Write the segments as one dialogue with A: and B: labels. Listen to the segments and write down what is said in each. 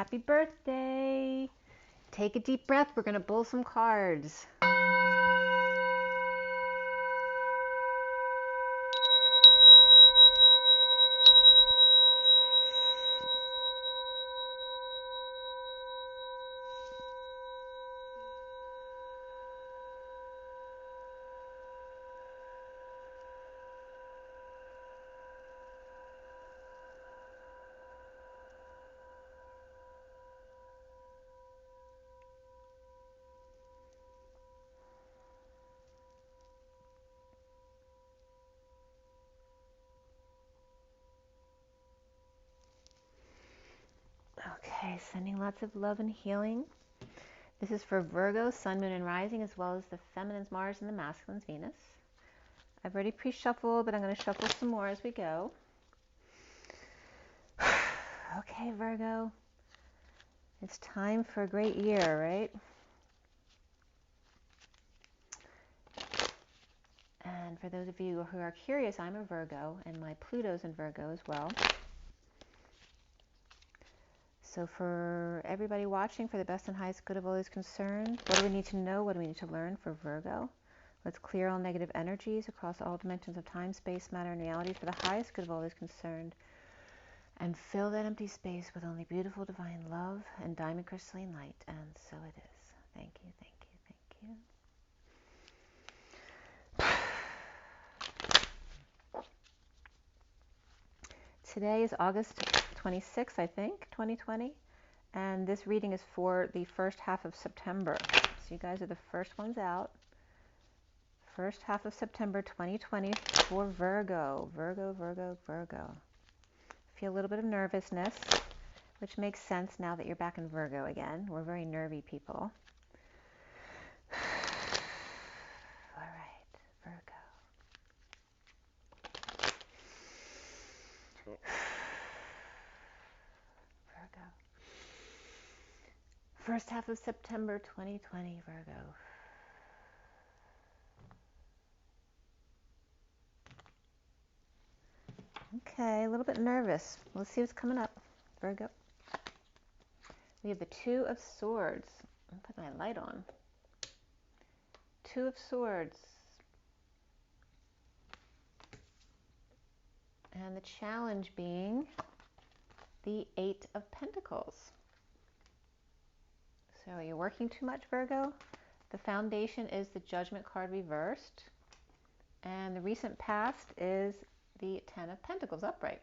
A: happy birthday. Take a deep breath. We're going to pull some cards. Okay, sending lots of love and healing. This is for Virgo, Sun, Moon, and Rising, as well as the Feminine's Mars and the Masculine's Venus. I've already pre-shuffled, but I'm going to shuffle some more as we go. Okay, Virgo. It's time for a great year, right? And for those of you who are curious, I'm a Virgo, and my Pluto's in Virgo as well. So for everybody watching, for the best and highest good of all those concerned, what do we need to know? What do we need to learn for Virgo? Let's clear all negative energies across all dimensions of time, space, matter, and reality for the highest good of all those concerned. And fill that empty space with only beautiful divine love and diamond crystalline light. And so it is. Thank you, thank you, thank you. Today is August 26th, I think, 2020. And this reading is for the first half of September. So you guys are the first ones out. First half of September 2020 for Virgo. Virgo, Virgo, Virgo. Feel a little bit of nervousness, which makes sense now that you're back in Virgo again. We're very nervy people. All right, Virgo. Virgo. First half of September 2020, Virgo. Okay, a little bit nervous. Let's see what's coming up, Virgo. We have the Two of Swords. I'll put my light on. Two of Swords. And the challenge being the Eight of Pentacles. So are you working too much, Virgo? The foundation is the Judgment card reversed. And the recent past is the Ten of Pentacles upright.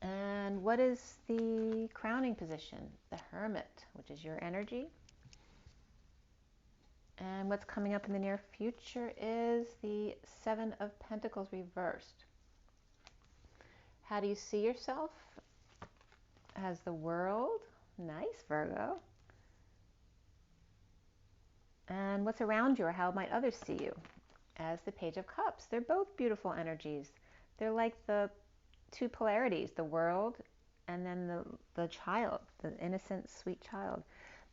A: And what is the crowning position? The Hermit, which is your energy. And what's coming up in the near future is the Seven of Pentacles reversed. How do you see yourself? As the World. Nice, Virgo. And what's around you, or how might others see you? As the Page of Cups. They're both beautiful energies. They're like the two polarities, the world and then the child, the innocent, sweet child.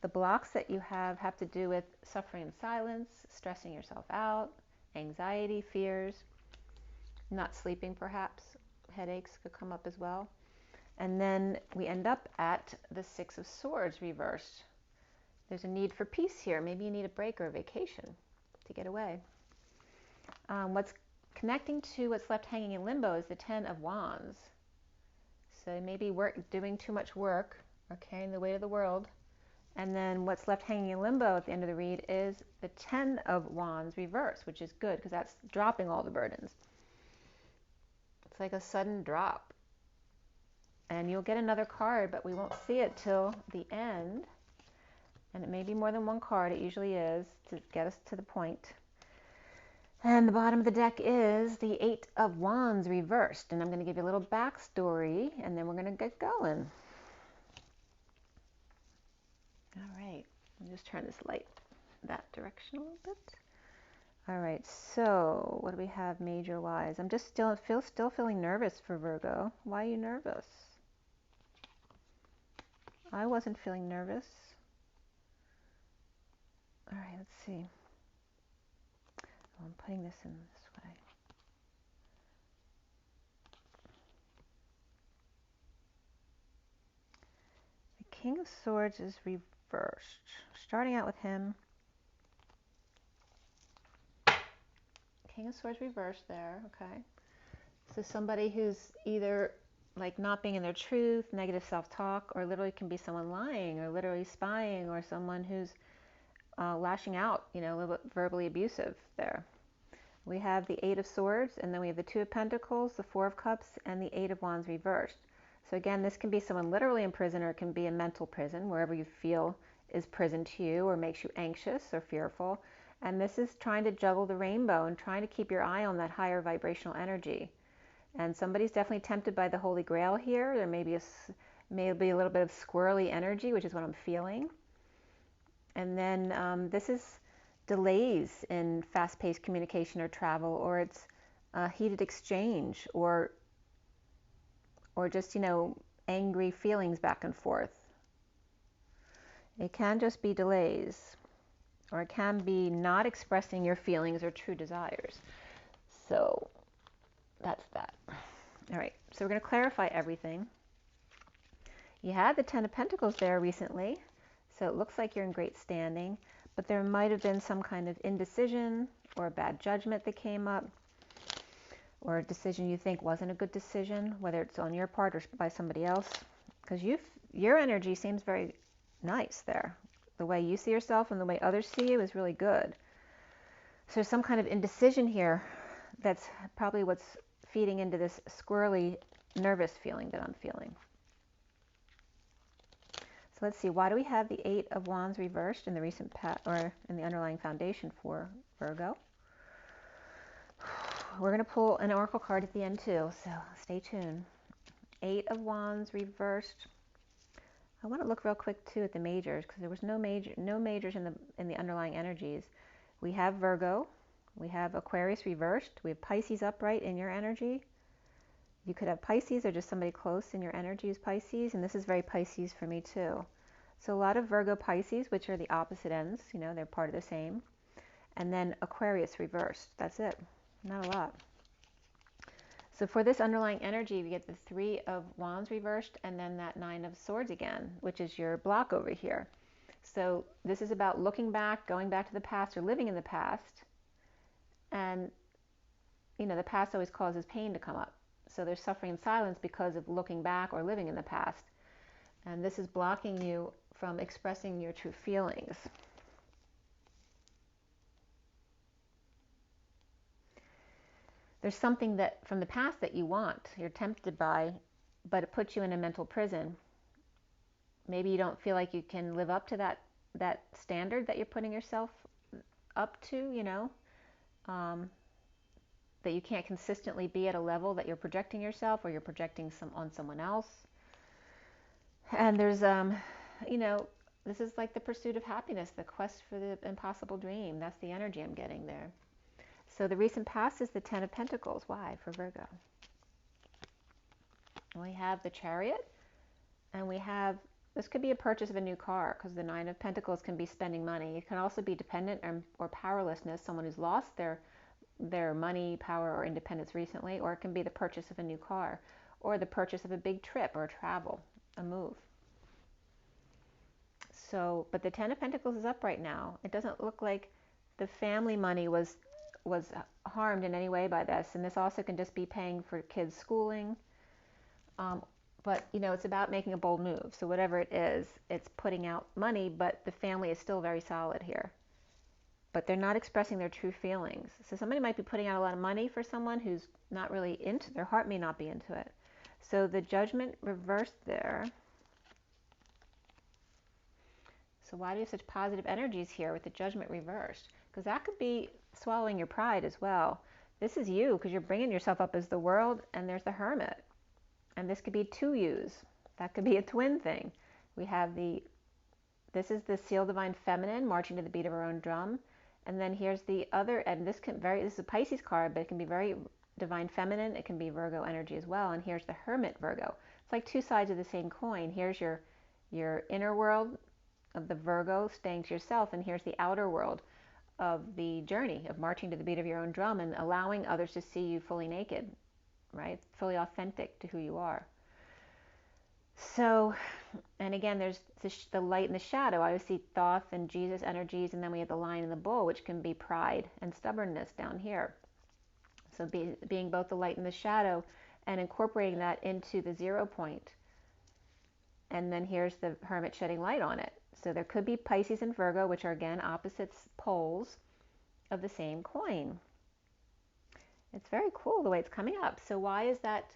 A: The blocks that you have to do with suffering in silence, stressing yourself out, anxiety, fears, not sleeping perhaps. Headaches could come up as well. And then we end up at the Six of Swords reversed. There's a need for peace here. Maybe you need a break or a vacation to get away. What's connecting to what's left hanging in limbo is the Ten of Wands. So maybe doing too much work or carrying the weight of the world. And then what's left hanging in limbo at the end of the read is the Ten of Wands reversed, which is good because that's dropping all the burdens. It's like a sudden drop. And you'll get another card, but we won't see it till the end. And it may be more than one card. It usually is, to get us to the point. And the bottom of the deck is the Eight of Wands reversed. And I'm going to give you a little backstory, and then we're going to get going. All right. I'll just turn this light that direction a little bit. All right. So what do we have major-wise? I'm just still feeling nervous for Virgo. Why are you nervous? I wasn't feeling nervous. All right, let's see. Oh, I'm putting this in this way. King of Swords is reversed. Starting out with him. King of Swords reversed there, okay. So somebody who's either like not being in their truth, negative self-talk, or literally can be someone lying, or literally spying, or someone who's lashing out, you know, a little bit verbally abusive there. We have the Eight of Swords, and then we have the Two of Pentacles, the Four of Cups, and the Eight of Wands reversed. So again, this can be someone literally in prison, or it can be a mental prison, wherever you feel is prison to you, or makes you anxious or fearful. And this is trying to juggle the rainbow and trying to keep your eye on that higher vibrational energy. And somebody's definitely tempted by the Holy Grail here. There may be a little bit of squirrely energy, which is what I'm feeling. And then this is delays in fast-paced communication or travel, or it's heated exchange, or just, you know, angry feelings back and forth. It can just be delays, or it can be not expressing your feelings or true desires. So that's that. All right, so we're going to clarify everything. You had the Ten of Pentacles there recently, so it looks like you're in great standing, but there might have been some kind of indecision or a bad judgment that came up, or a decision you think wasn't a good decision, whether it's on your part or by somebody else, because your energy seems very nice there. The way you see yourself and the way others see you is really good. So there's some kind of indecision here that's probably what's feeding into this squirrely, nervous feeling that I'm feeling. So let's see, why do we have the Eight of Wands reversed in the recent or in the underlying foundation for Virgo? We're going to pull an oracle card at the end too, so stay tuned. Eight of Wands reversed. I want to look real quick too at the majors, because there was no majors in the underlying energies. We have Virgo, we have Aquarius reversed, we have Pisces upright in your energy. You could have Pisces, or just somebody close in your energy is Pisces, and this is very Pisces for me too. So a lot of Virgo Pisces, which are the opposite ends, you know, they're part of the same. And then Aquarius reversed. That's it. Not a lot. So for this underlying energy, we get the Three of Wands reversed, and then that Nine of Swords again, which is your block over here. So this is about looking back, going back to the past, or living in the past. And, you know, the past always causes pain to come up. So there's suffering in silence because of looking back or living in the past. And this is blocking you from expressing your true feelings. There's something that from the past that you want, you're tempted by, but it puts you in a mental prison. Maybe you don't feel like you can live up to that standard that you're putting yourself up to, you know, that you can't consistently be at a level that you're projecting yourself, or you're projecting on someone else. And there's, you know, this is like the pursuit of happiness, the quest for the impossible dream. That's the energy I'm getting there. So the recent past is the Ten of Pentacles. Why? For Virgo. We have the Chariot, and we have, this could be a purchase of a new car, because the Nine of Pentacles can be spending money. It can also be dependent or powerlessness, someone who's lost their money, power, or independence recently, or it can be the purchase of a new car, or the purchase of a big trip or travel, a move. So, but the Ten of Pentacles is up right now. It doesn't look like the family money was harmed in any way by this, and this also can just be paying for kids' schooling. But, you know, it's about making a bold move. So whatever it is, it's putting out money, but the family is still very solid here. But they're not expressing their true feelings. So somebody might be putting out a lot of money for someone who's not really into, their heart may not be into it. So the Judgment reversed there. So why do you have such positive energies here with the Judgment reversed? Because that could be swallowing your pride as well. This is you, because you're bringing yourself up as the World, and there's the Hermit. And this could be two yous. That could be a twin thing. We have this is the Seal Divine Feminine, marching to the beat of her own drum. And then here's the other, and this is a Pisces card, but it can be very Divine Feminine. It can be Virgo energy as well. And here's the Hermit Virgo. It's like two sides of the same coin. Here's your inner world of the Virgo, staying to yourself, and here's the outer world of the journey of marching to the beat of your own drum and allowing others to see you fully naked, right? Fully authentic to who you are. So And again, there's the light and the shadow. I always see Thoth and Jesus energies, and then we have the lion and the bull, which can be pride and stubbornness down here. So being both the light and the shadow, and incorporating that into the 0 point. And then here's the Hermit shedding light on it. So there could be Pisces and Virgo, which are again opposites poles of the same coin. It's very cool the way it's coming up. So why is that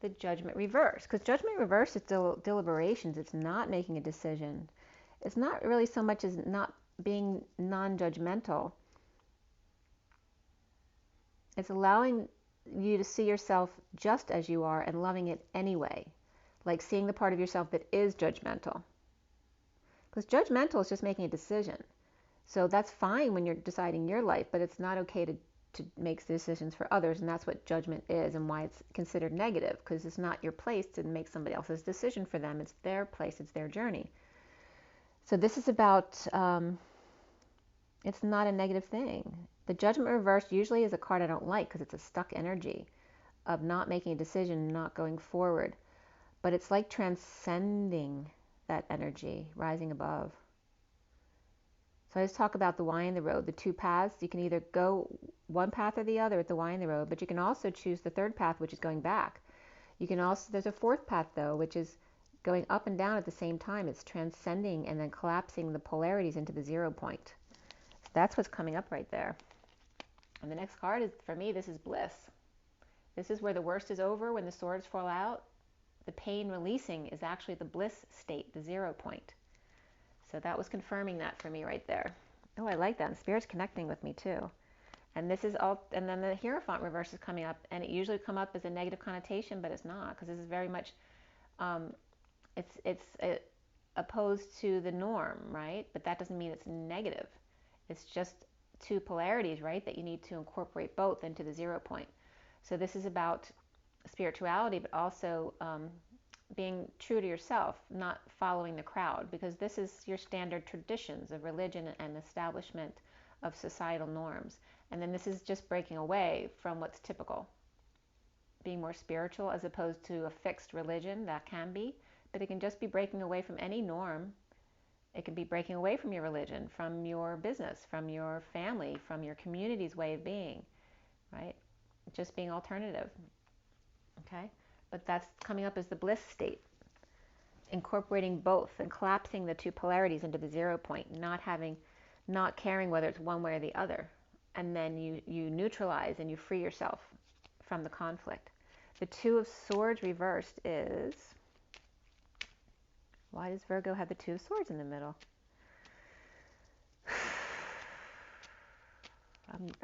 A: the Judgment reverse? Because Judgment reverse is deliberations. It's not making a decision. It's not really so much as not being non-judgmental. It's allowing you to see yourself just as you are and loving it anyway. Like seeing the part of yourself that is judgmental. Because judgmental is just making a decision. So that's fine when you're deciding your life, but it's not okay to make decisions for others. And that's what judgment is and why it's considered negative. Because it's not your place to make somebody else's decision for them. It's their place. It's their journey. So this is about, it's not a negative thing. The Judgment reversed usually is a card I don't like because it's a stuck energy of not making a decision, not going forward. But it's like transcending that energy, rising above. So I just talk about the Y in the road, the two paths. You can either go one path or the other with the Y in the road, but you can also choose the third path, which is going back. You can also, there's a fourth path though, which is going up and down at the same time. It's transcending and then collapsing the polarities into the 0 point. So that's what's coming up right there. And the next card is, for me, this is bliss. This is where the worst is over, when the swords fall out. The pain releasing is actually the bliss state, the 0 point. So that was confirming that for me right there. Oh, I like that. And Spirit's connecting with me too. And this is all, and then the Hierophant reverse is coming up, and it usually come up as a negative connotation, but it's not, because this is very much, it's opposed to the norm, right? But that doesn't mean it's negative. It's just two polarities, right? That you need to incorporate both into the 0 point. So this is about spirituality, but also being true to yourself, not following the crowd, because this is your standard traditions of religion and establishment of societal norms. And then this is just breaking away from what's typical, being more spiritual as opposed to a fixed religion. That can be, but it can just be breaking away from any norm. It can be breaking away from your religion, from your business, from your family, from your community's way of being, right? Just being alternative, okay? But that's coming up as the bliss state, incorporating both and collapsing the two polarities into the 0 point, not caring whether it's one way or the other. And then you neutralize and you free yourself from the conflict. The Two of Swords reversed is, why does Virgo have the Two of Swords in the middle?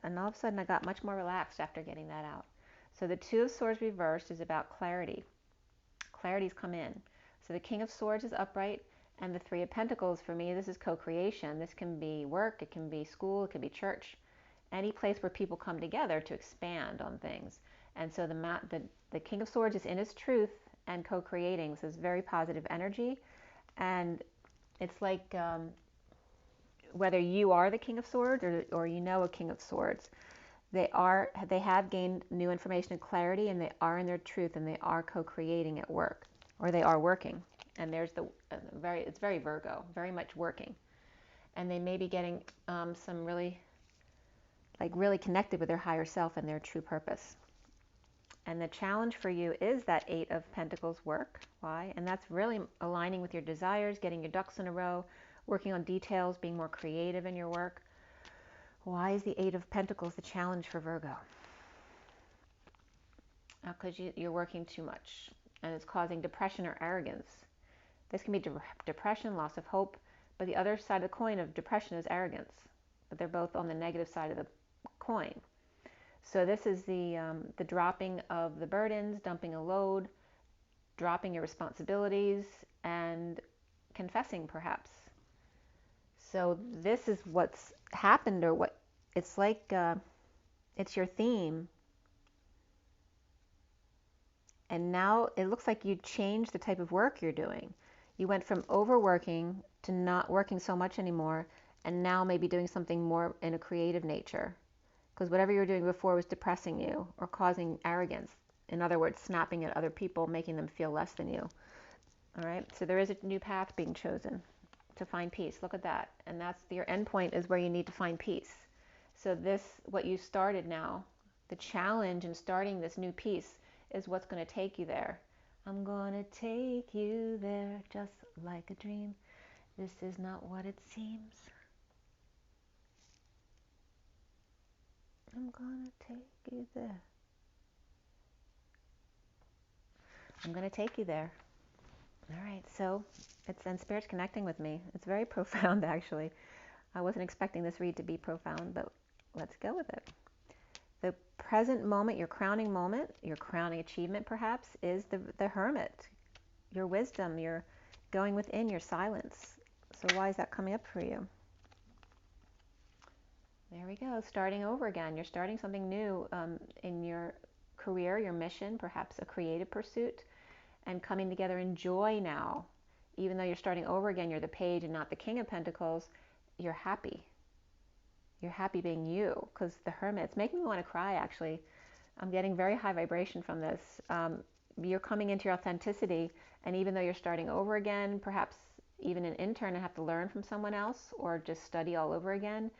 A: And all of a sudden I got much more relaxed after getting that out. So the Two of Swords reversed is about clarity. Clarity's come in. So the King of Swords is upright, and the Three of Pentacles, for me, this is co-creation. This can be work, it can be school, it can be church, any place where people come together to expand on things. And so the King of Swords is in his truth and co-creating, so it's very positive energy. And it's like whether you are the King of Swords or you know a King of Swords, they have gained new information and clarity, and they are in their truth, and they are co-creating at work, or they are working. And there's it's very Virgo, very much working. And they may be getting some really connected with their higher self and their true purpose. And the challenge for you is that Eight of Pentacles work. Why? And that's really aligning with your desires, getting your ducks in a row, working on details, being more creative in your work. Why is the Eight of Pentacles the challenge for Virgo? Because you're working too much, and it's causing depression or arrogance. This can be depression, loss of hope, but the other side of the coin of depression is arrogance. But they're both on the negative side of the coin. So this is the dropping of the burdens, dumping a load, dropping your responsibilities, and confessing perhaps. So this is what's happened, or what it's like, it's your theme. And now it looks like you changed the type of work you're doing. You went from overworking to not working so much anymore, and now maybe doing something more in a creative nature. Because whatever you were doing before was depressing you or causing arrogance. In other words, snapping at other people, making them feel less than you. All right, so there is a new path being chosen to find peace. Look at that. And that's your end point, is where you need to find peace. So this, what you started now, the challenge in starting this new peace, is what's going to take you there. I'm going to take you there just like a dream. This is not what it seems. I'm going to take you there. I'm going to take you there. All right, so and Spirit's connecting with me. It's very profound, actually. I wasn't expecting this read to be profound, but let's go with it. The present moment, your crowning achievement perhaps, is the Hermit. Your wisdom, your going within, your silence. So why is that coming up for you? There we go, starting over again. You're starting something new in your career, your mission, perhaps a creative pursuit, and coming together in joy now. Even though you're starting over again, you're the Page and not the King of Pentacles, you're happy. You're happy being you, because the Hermit, it's making me want to cry, actually. I'm getting very high vibration from this. You're coming into your authenticity, and even though you're starting over again, perhaps even an intern and have to learn from someone else, or just study all over again,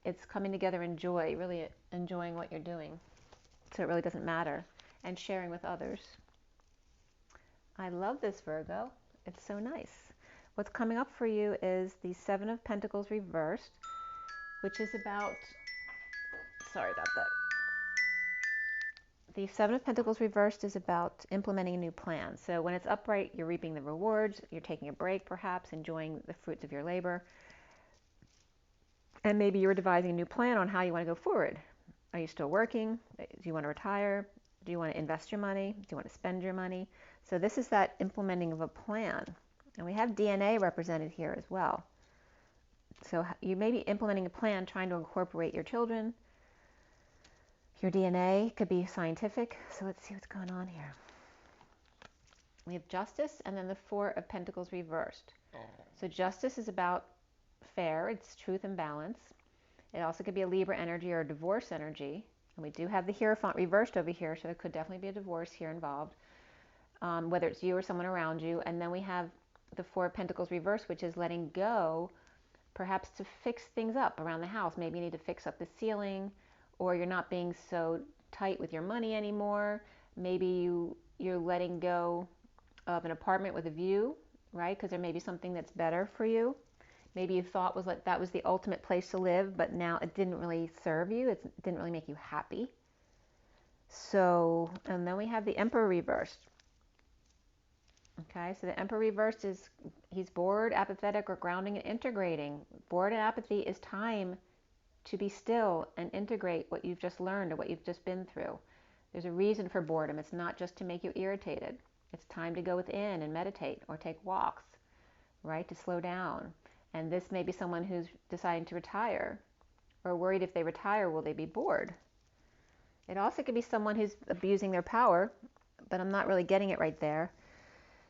A: it's coming together in joy, really enjoying what you're doing. So it really doesn't matter. And sharing with others. I love this, Virgo. It's so nice. What's coming up for you is the Seven of Pentacles reversed, which is about, sorry about that. The Seven of Pentacles reversed is about implementing a new plan. So when it's upright, you're reaping the rewards, you're taking a break perhaps, enjoying the fruits of your labor. And maybe you're devising a new plan on how you want to go forward. Are you still working? Do you want to retire? Do you want to invest your money? Do you want to spend your money? So this is that implementing of a plan. And we have DNA represented here as well. So you may be implementing a plan, trying to incorporate your children. Your DNA could be scientific. So let's see what's going on here. We have Justice and then the Four of Pentacles reversed. So Justice is about fair, it's truth and balance. It also could be a Libra energy or a divorce energy. And we do have the Hierophant reversed over here, so there could definitely be a divorce here involved, whether it's you or someone around you. And then we have the Four of Pentacles reversed, which is letting go, perhaps to fix things up around the house. Maybe you need to fix up the ceiling, or you're not being so tight with your money anymore. Maybe you're letting go of an apartment with a view, right? Because there may be something that's better for you. Maybe you thought that was the ultimate place to live, but now it didn't really serve you. It didn't really make you happy. So, and then we have the Emperor reversed. Okay, so the Emperor reversed is, he's bored, apathetic, or grounding and integrating. Bored and apathy is time to be still and integrate what you've just learned or what you've just been through. There's a reason for boredom. It's not just to make you irritated. It's time to go within and meditate or take walks, right, to slow down. And this may be someone who's deciding to retire, or worried if they retire, will they be bored? It also could be someone who's abusing their power, but I'm not really getting it right there.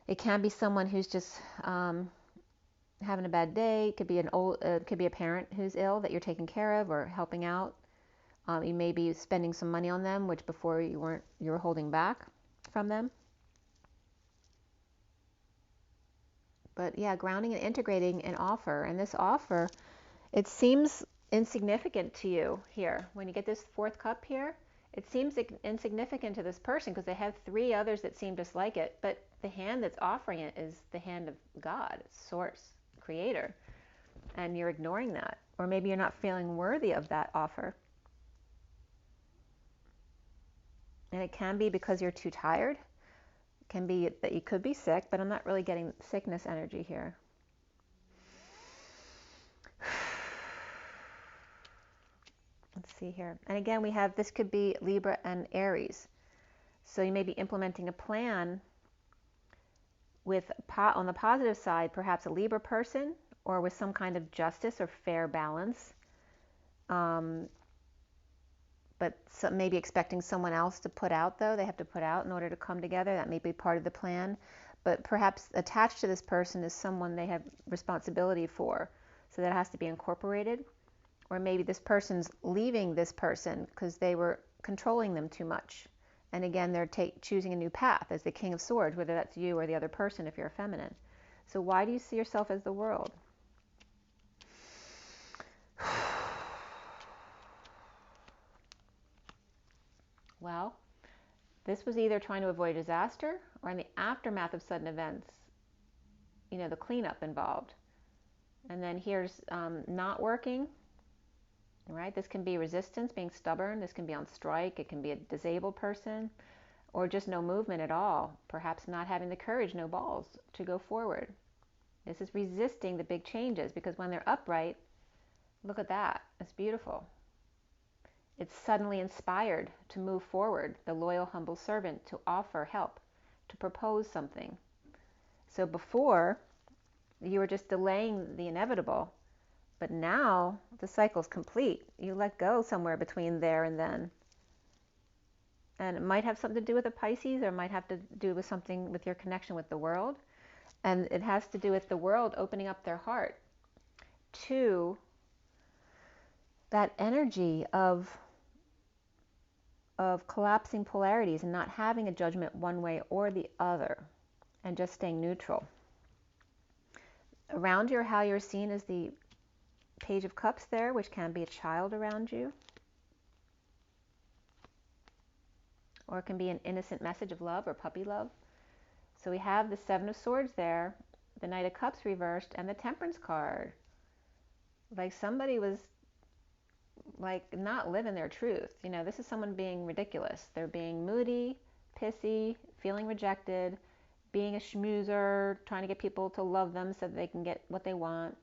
A: It can be someone who's just having a bad day. It could be could be a parent who's ill that you're taking care of or helping out. You may be spending some money on them, which before you were holding back from them. But yeah, grounding and integrating an offer. And this offer, it seems insignificant to you here. When you get this fourth cup here, it seems insignificant to this person because they have three others that seem just like it. But the hand that's offering it is the hand of God, Source, Creator. And you're ignoring that. Or maybe you're not feeling worthy of that offer. And it can be because you're too tired. It can be that you could be sick, but I'm not really getting sickness energy here. Let's see here. And again, we have, this could be Libra and Aries. So you may be implementing a plan with, on the positive side, perhaps a Libra person, or with some kind of justice or fair balance. But maybe expecting someone else to put out, though. They have to put out in order to come together. That may be part of the plan. But perhaps attached to this person is someone they have responsibility for. So that has to be incorporated. Or maybe this person's leaving this person because they were controlling them too much. And again, they're choosing a new path as the King of Swords, whether that's you or the other person if you're a feminine. So why do you see yourself as the world? Well, this was either trying to avoid disaster or in the aftermath of sudden events, the cleanup involved. And then here's not working, right? This can be resistance, being stubborn. This can be on strike. It can be a disabled person or just no movement at all. Perhaps not having the courage, no balls to go forward. This is resisting the big changes because when they're upright, look at that. It's beautiful. It's suddenly inspired to move forward, the loyal, humble servant, to offer help, to propose something. So before, you were just delaying the inevitable, but now the cycle's complete. You let go somewhere between there and then. And it might have something to do with a Pisces, or it might have to do with something with your connection with the world. And it has to do with the world opening up their heart to that energy of collapsing polarities and not having a judgment one way or the other and just staying neutral. Around you, or how you're seen, is the Page of Cups there, which can be a child around you. Or it can be an innocent message of love or puppy love. So we have the Seven of Swords there, the Knight of Cups reversed, and the Temperance card. Like somebody was not living their truth. This is someone being ridiculous. They're being moody, pissy, feeling rejected, being a schmoozer, trying to get people to love them so that they can get what they want.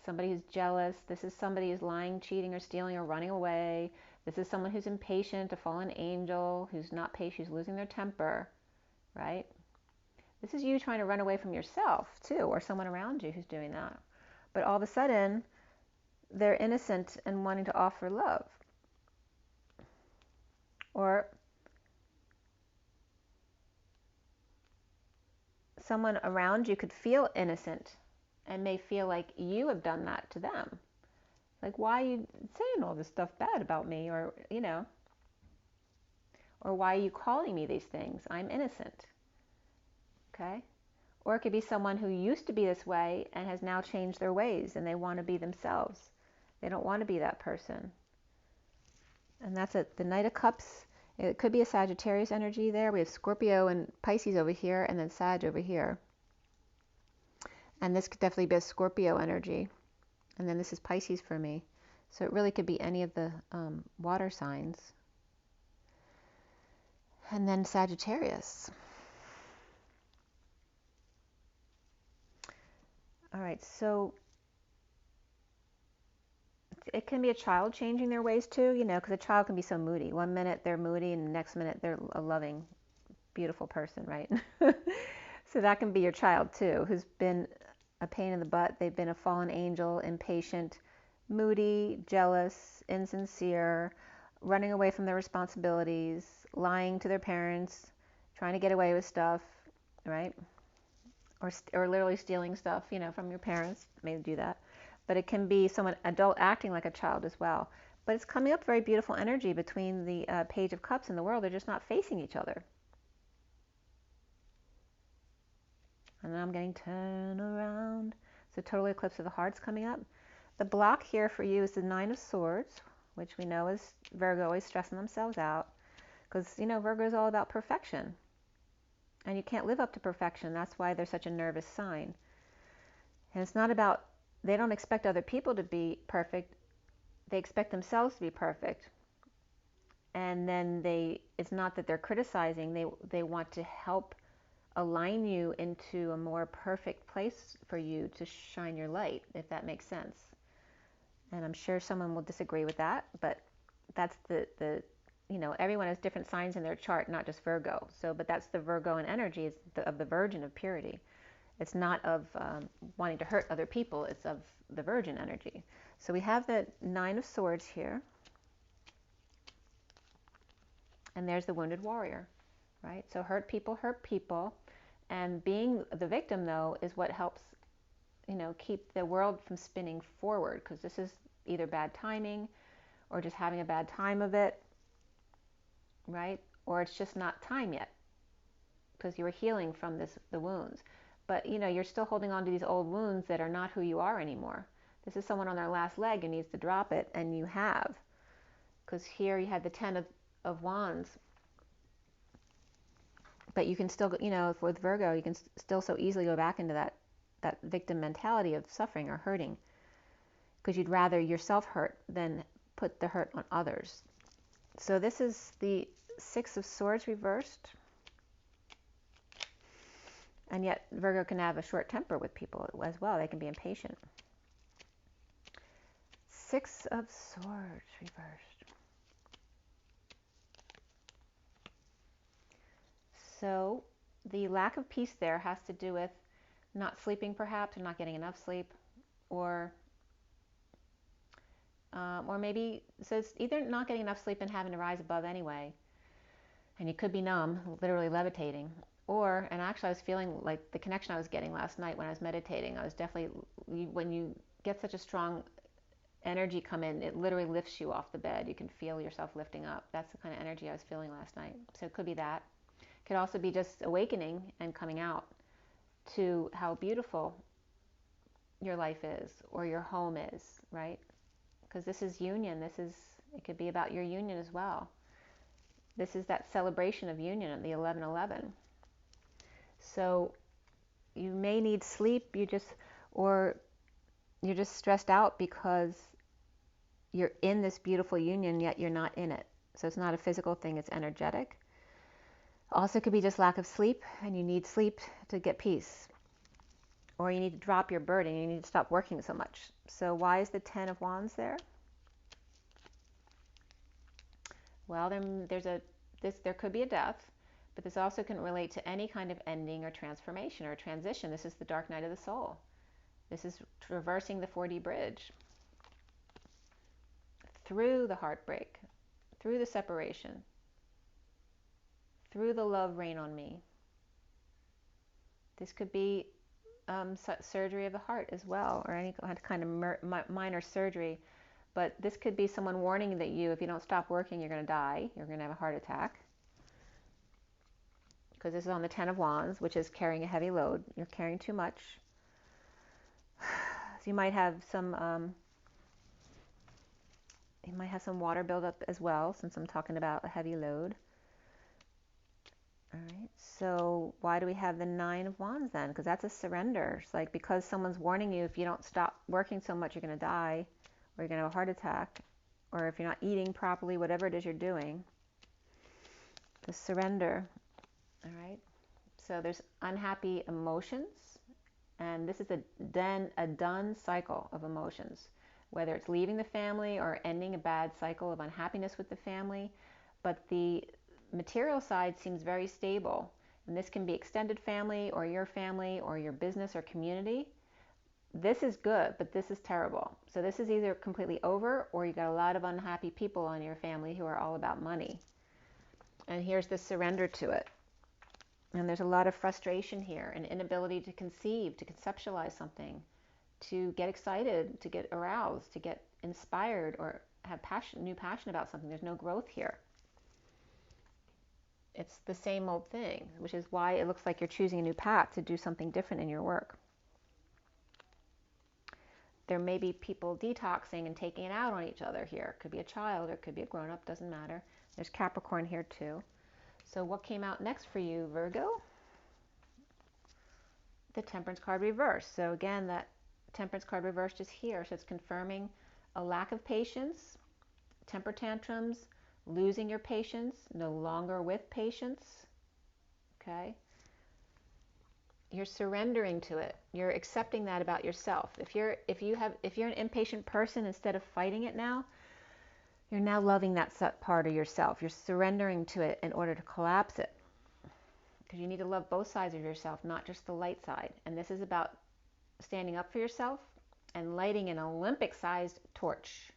A: Somebody who's jealous. This is somebody who's lying, cheating, or stealing, or running away. This is someone who's impatient, a fallen angel, who's not patient, who's losing their temper, right? This is you trying to run away from yourself, too, or someone around you who's doing that. But all of a sudden, they're innocent and wanting to offer love. Or someone around you could feel innocent and may feel like you have done that to them. Like, why are you saying all this stuff bad about me? Or why are you calling me these things? I'm innocent. Okay? Or it could be someone who used to be this way and has now changed their ways and they want to be themselves. They don't want to be that person. And that's it. The Knight of Cups. It could be a Sagittarius energy there. We have Scorpio and Pisces over here, and then Sag over here. And this could definitely be a Scorpio energy. And then this is Pisces for me. So it really could be any of the water signs. And then Sagittarius. All right, so it can be a child changing their ways too, because a child can be so moody. One minute they're moody and the next minute they're a loving, beautiful person, right? So that can be your child too, who's been a pain in the butt. They've been a fallen angel, impatient, moody, jealous, insincere, running away from their responsibilities, lying to their parents, trying to get away with stuff, right? Or literally stealing stuff, from your parents. May do that. But it can be someone adult acting like a child as well. But it's coming up very beautiful energy between the Page of Cups and the World. They're just not facing each other. And then I'm getting turn around. So total eclipse of the heart's coming up. The block here for you is the Nine of Swords, which we know is Virgo always stressing themselves out. Because, Virgo is all about perfection. And you can't live up to perfection. That's why they're such a nervous sign. And it's not about, they don't expect other people to be perfect. They expect themselves to be perfect. And then it's not that they're criticizing. They want to help align you into a more perfect place for you to shine your light, if that makes sense. And I'm sure someone will disagree with that, but that's the everyone has different signs in their chart, not just Virgo. But that's the Virgoan energy, of the Virgin of purity. It's not of wanting to hurt other people. It's of the Virgin energy. So we have the Nine of Swords here. And there's the Wounded Warrior, right? So hurt people. And being the victim, though, is what helps, keep the world from spinning forward. Because this is either bad timing or just having a bad time of it, right? or it's just not time yet because you were healing from the wounds. But you're still holding on to these old wounds that are not who you are anymore. This is someone on their last leg who needs to drop it, and you have. Because here you had the 10 of Wands. But you can still, with Virgo, you can still so easily go back into that victim mentality of suffering or hurting. Because you'd rather yourself hurt than put the hurt on others. So this is the 6 of Swords reversed. And yet Virgo can have a short temper with people as well. They can be impatient. 6 of Swords reversed. So the lack of peace there has to do with not sleeping perhaps, or not getting enough sleep, or maybe, so it's either not getting enough sleep and having to rise above anyway, and you could be numb, literally levitating, or, and actually I was feeling like the connection I was getting last night when I was meditating, I was definitely, when you get such a strong energy come in, it literally lifts you off the bed. You can feel yourself lifting up. That's the kind of energy I was feeling last night. So it could be that. It could also be just awakening and coming out to how beautiful your life is, or your home is, right? Because this is union. It could be about your union as well. This is that celebration of union at the 11/11. So you may need sleep, or you're just stressed out because you're in this beautiful union, yet you're not in it. So it's not a physical thing, it's energetic. Also could be just lack of sleep, and you need sleep to get peace. Or you need to drop your burden, you need to stop working so much. So why is the 10 of Wands there? Well, there could be a death, but this also can relate to any kind of ending or transformation or transition. This is the dark night of the soul. This is traversing the 4D bridge through the heartbreak, through the separation, through the love rain on me. This could be surgery of the heart as well, or any kind of minor surgery. But this could be someone warning that if you don't stop working, you're going to die. You're going to have a heart attack. Because this is on the 10 of Wands, which is carrying a heavy load. You're carrying too much. So you might have some water buildup as well, since I'm talking about a heavy load. All right, so why do we have the 9 of Wands then? Because that's a surrender. It's like, because someone's warning you, if you don't stop working so much, you're going to die, or you're going to have a heart attack, or if you're not eating properly, whatever it is you're doing. The surrender. All right, so there's unhappy emotions, and this is a done cycle of emotions, whether it's leaving the family or ending a bad cycle of unhappiness with the family. But the material side seems very stable, and this can be extended family or your business or community. This is good, but this is terrible. So this is either completely over, or you got a lot of unhappy people on your family who are all about money. And here's the surrender to it. And there's a lot of frustration here, and inability to conceive, to conceptualize something, to get excited, to get aroused, to get inspired, or have new passion about something. There's no growth here. It's the same old thing, which is why it looks like you're choosing a new path to do something different in your work. There may be people detoxing and taking it out on each other here. It could be a child, or it could be a grown-up, doesn't matter. There's Capricorn here too. So what came out next for you, Virgo? The Temperance card reversed. So again, that Temperance card reversed is here. So it's confirming a lack of patience, temper tantrums, losing your patience, no longer with patience. Okay? You're surrendering to it. You're accepting that about yourself. If you're an impatient person, instead of fighting it now, you're now loving that part of yourself. You're surrendering to it in order to collapse it. Because you need to love both sides of yourself, not just the light side. And this is about standing up for yourself and lighting an Olympic-sized torch.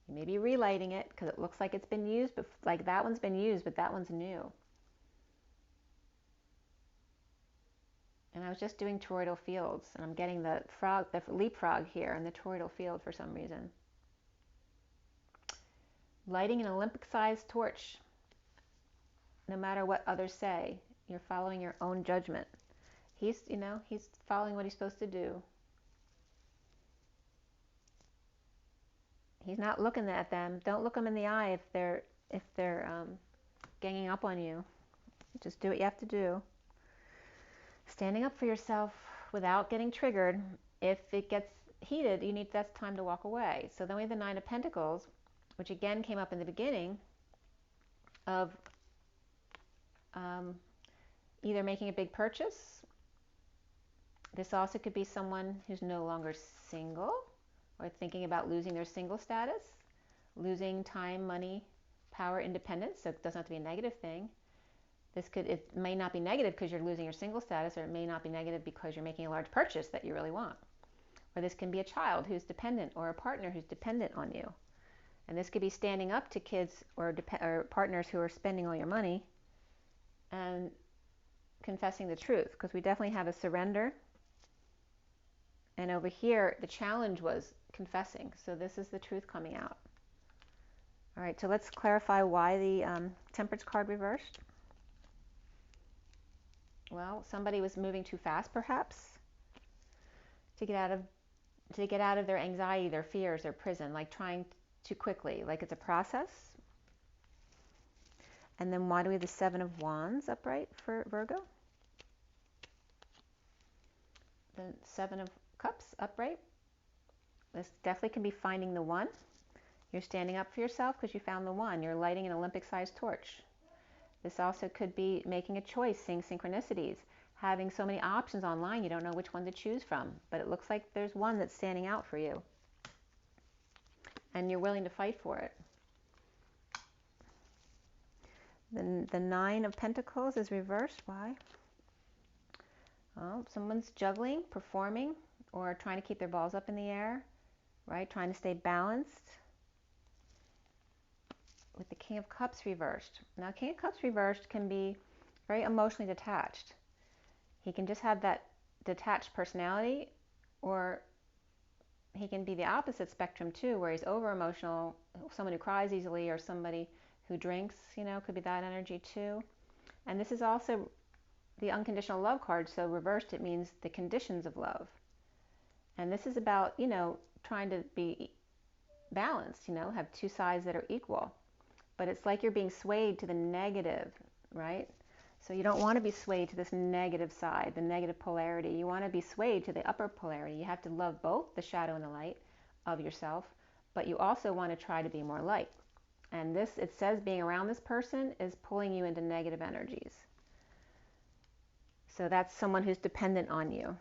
A: You may be relighting it because it looks like it's been used, but like that one's been used, but that one's new. And I was just doing toroidal fields, and I'm getting the leapfrog here in the toroidal field for some reason. Lighting an Olympic-sized torch. no matter what others say. You're following your own judgment. He's following what he's supposed to do. He's not looking at them. Don't look them in the eye if they're ganging up on you. Just do what you have to do. Standing up for yourself without getting triggered. If it gets heated, that's time to walk away. So then we have the Nine of Pentacles, which again came up in the beginning of either making a big purchase. This also could be someone who's no longer single or thinking about losing their single status, losing time, money, power, independence. So it doesn't have to be a negative thing. It may not be negative because you're losing your single status, or it may not be negative because you're making a large purchase that you really want. Or this can be a child who's dependent, or a partner who's dependent on you. And this could be standing up to kids or partners who are spending all your money and confessing the truth, because we definitely have a surrender. And over here, the challenge was confessing. So this is the truth coming out. All right, so let's clarify why the Temperance card reversed. Well, somebody was moving too fast, perhaps, to get out of their anxiety, their fears, their prison, like trying too quickly, like it's a process. And then why do we have the Seven of Wands upright for Virgo? The Seven of Cups upright. This definitely can be finding the one. You're standing up for yourself because you found the one. You're lighting an Olympic-sized torch. This also could be making a choice, seeing synchronicities, having so many options online you don't know which one to choose from. But it looks like there's one that's standing out for you. And you're willing to fight for it. Then the Nine of Pentacles is reversed. Why? Oh, someone's juggling, performing, or trying to keep their balls up in the air, right? Trying to stay balanced. With the King of Cups reversed. Now, King of Cups reversed can be very emotionally detached. He can just have that detached personality, or he can be the opposite spectrum too, where he's over emotional, someone who cries easily, or somebody who drinks, could be that energy too. And this is also the unconditional love card. So reversed, it means the conditions of love. And this is about, trying to be balanced, have two sides that are equal. But it's like you're being swayed to the negative, right? So you don't want to be swayed to this negative side, the negative polarity. You want to be swayed to the upper polarity. You have to love both the shadow and the light of yourself, but you also want to try to be more light. And this, it says, being around this person is pulling you into negative energies. So that's someone who's dependent on you.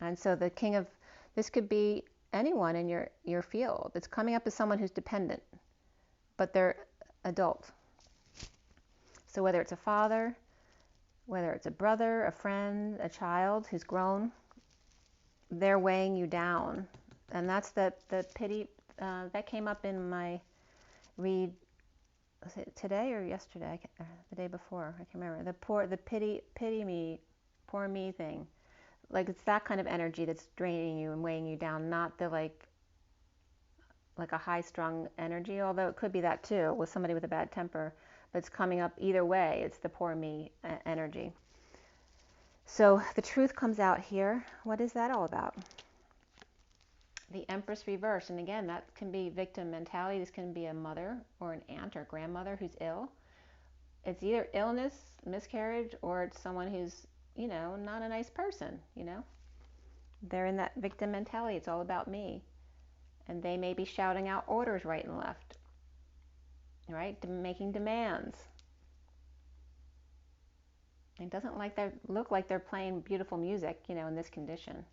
A: And so the King of, this could be anyone in your field. It's coming up as someone who's dependent, but they're adult. So whether it's a father, whether it's a brother, a friend, a child who's grown, they're weighing you down. And that's the pity, that came up in my read, was it today or yesterday? The day before, I can't remember. The pity me, poor me thing. Like it's that kind of energy that's draining you and weighing you down, not the like a high-strung energy, although it could be that too with somebody with a bad temper. But it's coming up either way. It's the poor me energy. So the truth comes out here. What is that all about? The Empress reverse. And again, that can be victim mentality. This can be a mother or an aunt or grandmother who's ill. It's either illness, miscarriage, or it's someone who's, not a nice person, They're in that victim mentality. It's all about me. And they may be shouting out orders right and left, right? Making demands. It doesn't look like they're playing beautiful music, in this condition.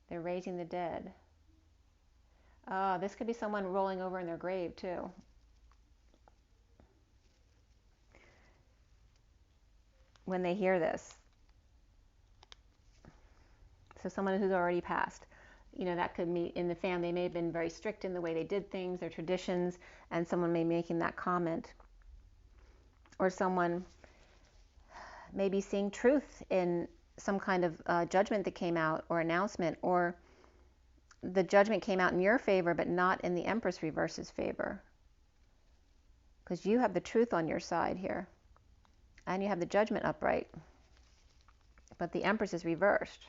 A: They're raising the dead. This could be someone rolling over in their grave too. When they hear this. So someone who's already passed. That could be in the family. They may have been very strict in the way they did things, their traditions, and someone may be making that comment. Or someone may be seeing truth in some kind of judgment that came out or announcement, or the judgment came out in your favor but not in the Empress reverse's favor. because you have the truth on your side here. And you have the Judgment upright. But the Empress is reversed.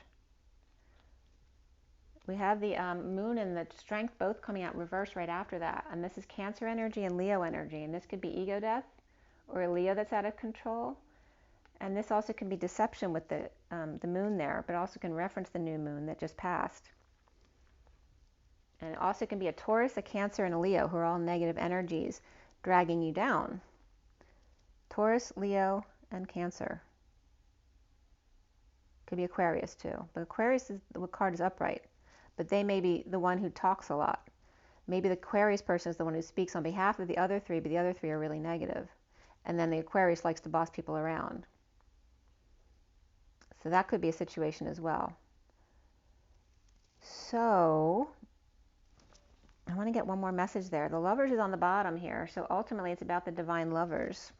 A: We have the Moon and the Strength both coming out reversed right after that. And this is Cancer energy and Leo energy. And this could be ego death or a Leo that's out of control. And this also can be deception with the Moon there, but also can reference the new Moon that just passed. And it also can be a Taurus, a Cancer, and a Leo, who are all negative energies dragging you down. Taurus, Leo, and Cancer. Could be Aquarius too. But Aquarius is the card is upright. But they may be the one who talks a lot. Maybe the Aquarius person is the one who speaks on behalf of the other three, but the other three are really negative. And then the Aquarius likes to boss people around. So that could be a situation as well. So I want to get one more message there. The Lovers is on the bottom here. So ultimately it's about the divine lovers.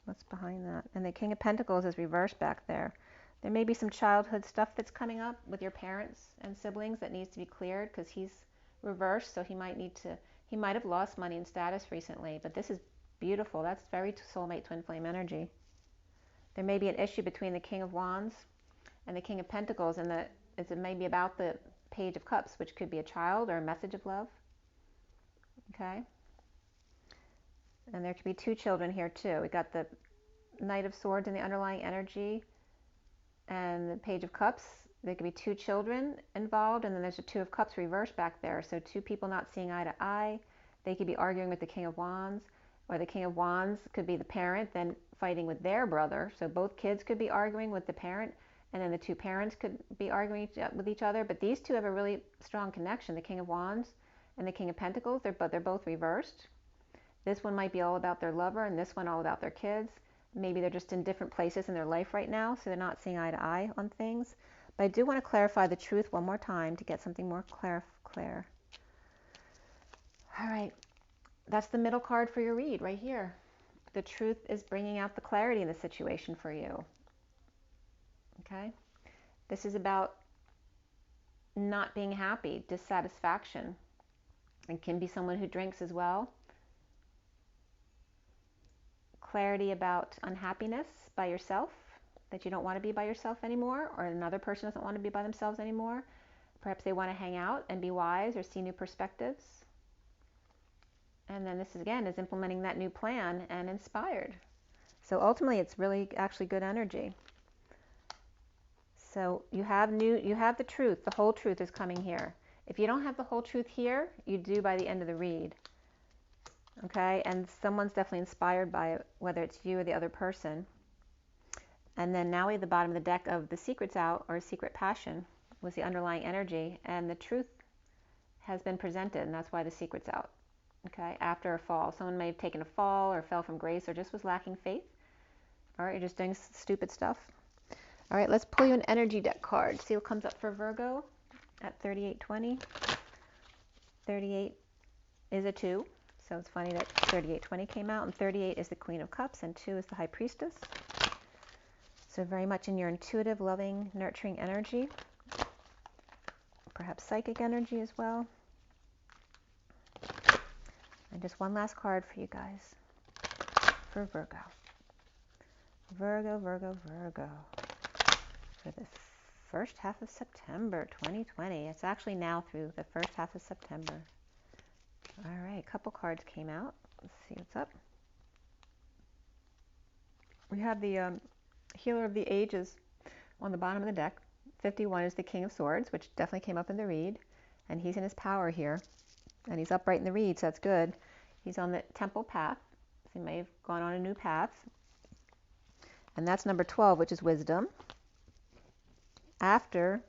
A: What's behind that? And the King of Pentacles is reversed back there. There may be some childhood stuff that's coming up with your parents and siblings that needs to be cleared because he's reversed. So he might have lost money and status recently. But this is beautiful. That's very soulmate twin flame energy. There may be an issue between the King of Wands and the King of Pentacles, and it may be about the Page of Cups, which could be a child or a message of love. Okay? And there could be two children here too. We got the Knight of Swords in the underlying energy and the Page of Cups. There could be two children involved, and then there's a Two of Cups reversed back there. So two people not seeing eye to eye. They could be arguing with the King of Wands, or the King of Wands could be the parent then fighting with their brother. So both kids could be arguing with the parent, and then the two parents could be arguing with each other. But these two have a really strong connection, the King of Wands and the King of Pentacles. They're both reversed. This one might be all about their lover, and this one all about their kids. Maybe they're just in different places in their life right now, so they're not seeing eye to eye on things. But I do want to clarify the truth one more time to get something more clear. All right, that's the middle card for your read right here. The truth is bringing out the clarity in the situation for you. Okay? This is about not being happy, dissatisfaction. It can be someone who drinks as well. Clarity about unhappiness by yourself, that you don't want to be by yourself anymore, or another person doesn't want to be by themselves anymore. Perhaps they want to hang out and be wise or see new perspectives. And then this again is implementing that new plan and inspired. So ultimately it's really actually good energy. So you have the truth. The whole truth is coming here. If you don't have the whole truth here, you do by the end of the read. Okay, and someone's definitely inspired by it, whether it's you or the other person. And then now we have the bottom of the deck of the secret's out, or secret passion was the underlying energy, and the truth has been presented, and that's why the secret's out. Okay, after a fall. Someone may have taken a fall or fell from grace or just was lacking faith. All right, you're just doing stupid stuff. All right, let's pull you an energy deck card. See what comes up for Virgo at 3820. 38 is a 2. So it's funny that 3820 came out, and 38 is the Queen of Cups, and 2 is the High Priestess. So very much in your intuitive, loving, nurturing energy. Perhaps psychic energy as well. And just one last card for you guys for Virgo. Virgo, Virgo, Virgo. For the first half of September 2020. It's actually now through the first half of September. All right, a couple cards came out. Let's see what's up. We have the Healer of the Ages on the bottom of the deck. 51 is the King of Swords, which definitely came up in the read. And he's in his power here. And he's upright in the read, so that's good. He's on the temple path. So he may have gone on a new path. And that's number 12, which is wisdom. After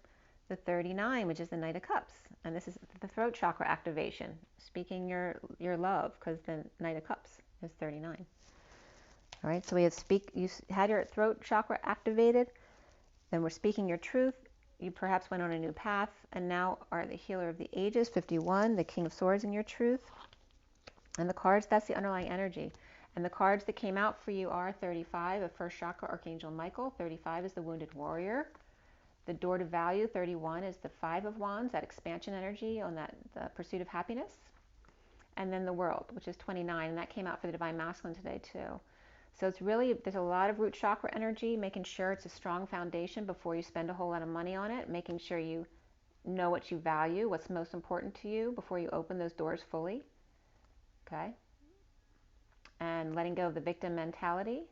A: the 39, which is the Knight of Cups. And this is the throat chakra activation. Speaking your love, because the Knight of Cups is 39. All right, so you had your throat chakra activated. Then we're speaking your truth. You perhaps went on a new path, and now are the Healer of the Ages, 51, the King of Swords in your truth. And the cards, that's the underlying energy. And the cards that came out for you are 35, the first chakra, Archangel Michael. 35 is the Wounded Warrior. The Door to Value, 31, is the Five of Wands, that expansion energy on the pursuit of happiness. and then the world, which is 29, and that came out for the Divine Masculine today too. So it's really, there's a lot of root chakra energy, making sure it's a strong foundation before you spend a whole lot of money on it, making sure you know what you value, what's most important to you before you open those doors fully, okay? And letting go of the victim mentality,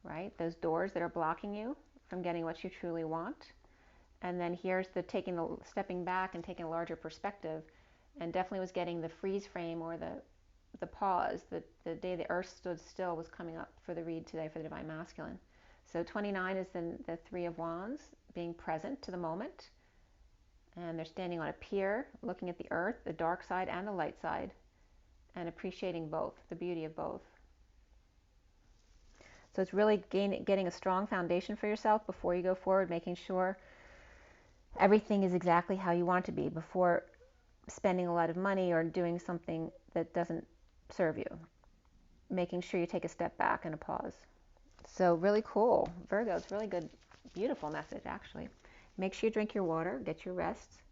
A: right? Those doors that are blocking you from getting what you truly want. And then here's the stepping back and taking a larger perspective, and definitely was getting the freeze frame or the pause, the day the earth stood still was coming up for the read today for the Divine Masculine. So 29 is the Three of Wands, being present to the moment. And they're standing on a pier, looking at the earth, the dark side and the light side, and appreciating both, the beauty of both. So it's really getting a strong foundation for yourself before you go forward, making sure everything is exactly how you want it to be before spending a lot of money or doing something that doesn't serve you. Making sure you take a step back and a pause. So really cool. Virgo, it's really good, beautiful message actually. Make sure you drink your water, get your rest,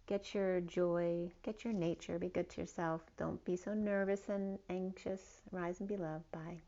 A: get your joy, get your nature, be good to yourself. Don't be so nervous and anxious. Rise and be loved. Bye.